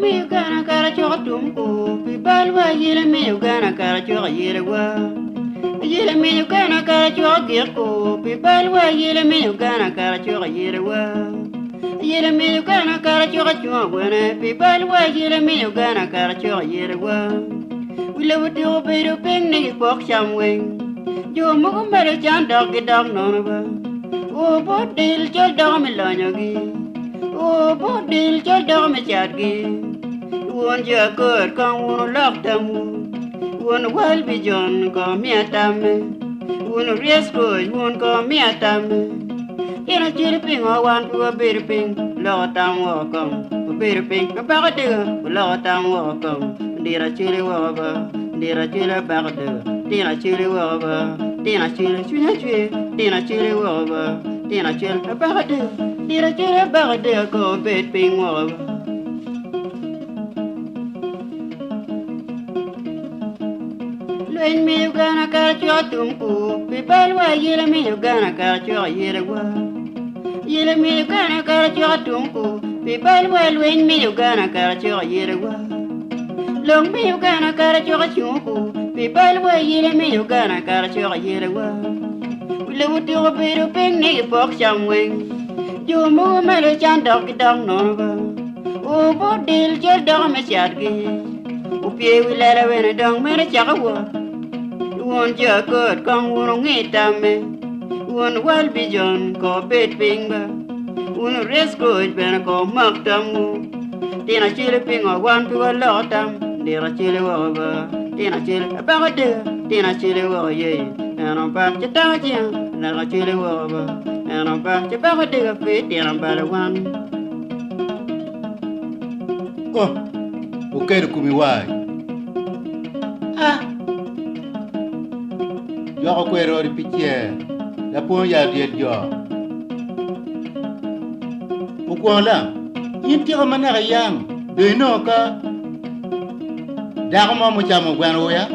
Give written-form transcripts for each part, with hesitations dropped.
me Uganda cara choka tumko. Pibalwa yele me Uganda cara choka yele wa. Yele me Uganda cara choka girko. Pibalwa yele me Uganda cara choka yele wa. Yele me Uganda cara choka choka wene. Pibalwa yele me Uganda cara choka yele wa. We love it to be the ping nigga box somewhere. Jo mo mero chan dog get dog no ba. O bo dil chol dog me lanyogi. O bo dil chol dog me chatgi. Won ja kor kan won lock them. Won well be John ko mi atame. Won ries ko won ko mi atame. Ina chirping o wan to a bit ping. Lo tam wo kom. A bit ping. A bag de lo tam wo kom. Dira chiri wo ba. Dira chiri bag de. Dira chiri wo ba. Dina chile, Dina chile woba, Dina chile a bagade, Dina chile a bagade go bed being woba. Learn me Uganda catch your tumpo, people why yell me Uganda catch your yellow. Yell me Uganda catch your tumpo, people well win me Uganda catch your yellow. Long me Uganda catch your chumpo. People were yelling me, you gonna catch your yellow. We live to a bit of ping, nigga, box some wing. You move a chan dog down over. Oh, what deal, just dog me shot gay. Oh, pay we let her in a dog, man, a chagawa. You want your good, come on, eat me. One well be John, call bed finger. One rest good, when I call mark them. Then I chill a ping or one to a lot of them. They're a chill over. Tina chile a bagade, Tina chile wo ye, and I'm back to Tajian, and I chile over, and I'm back to bagade of it, and I'm better one. Oh, okay to come why? Ah, You're a queer or picture, the poor yard yet jaw. Ukwala, you tell a man a young, do you know, ka? Dagma mo chamo gwano ya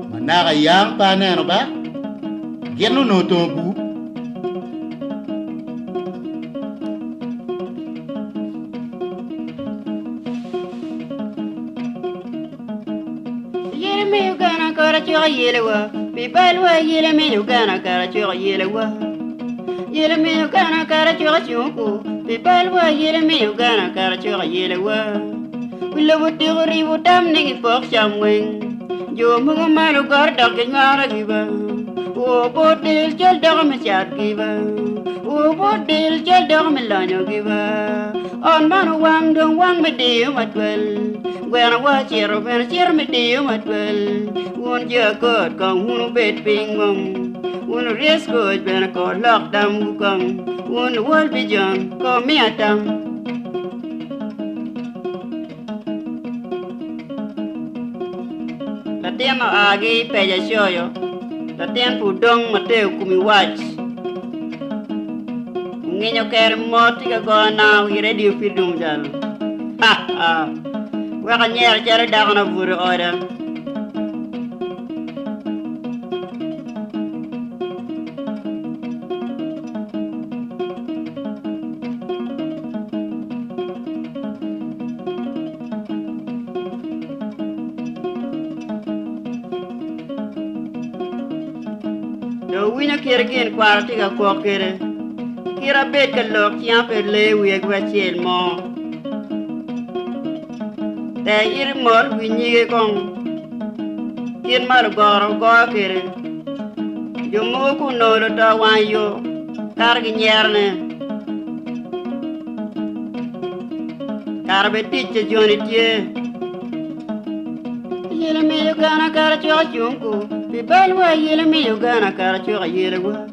manaka yang pa na no ba genu no tombu yele me Uganda cara choka yele wa. People were yele me Uganda cara choka yele wa. Yele me Uganda cara choka chumpo. People were yelling me, Uganda, Carachora, Yela. We love to read damn nigga box some wing. You move a man who got dog in our giver. Oh, what deal, just dog me chat giver. Oh, what deal, just dog me lano giver. On man who don't want me deal, my well. When I watch here, when I cheer me deal, my well. Won't you good, come who bed being mum. When a race good, when I call lock down who come. When the world be John, call me a tam. La tema agi peja shoyo. La tempo dong mateo kumi watch. Nginyo kere moti ka go now you ready to dum jal. Ha ha. Waka nyer jara dagana buru order. Wina kira gin kwarti ka kwa kira. Kira bet ka lok siya per le wiyag wa chel mo. Te iri mor winyi kong. Kin mar goro go kira. Yo mo ku nolo ta wan yo. Kar gi nyerne. Kar be tiche joni tie. Yele me yo gana kara chwa chunku. People were yelling me, Uganda, Carachora, Yela.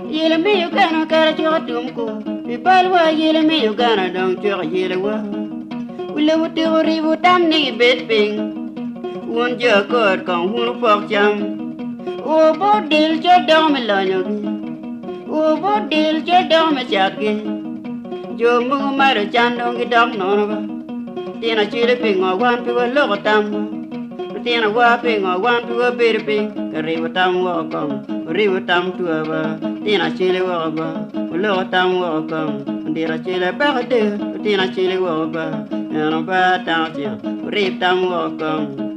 Yelling me, Uganda, Carachora, Tumco. People were yelling me, Uganda, don't you, Yela. We live to a river, damn nigga bed ping. One jerk could come, who fuck jam. Oh, what deal, just down me lanyagi. Oh, what deal, just down me chatgi. Joe Mugumara Chan don't get down none of her. Then I cheer a ping or one to a lower tam. Then a whopping or one to a bit of ping, a river town walk on, a river town to a then a chili walk on, a lower town walk on, Dira chile bagade, tina chile woba, and a bad down here, reap down walk.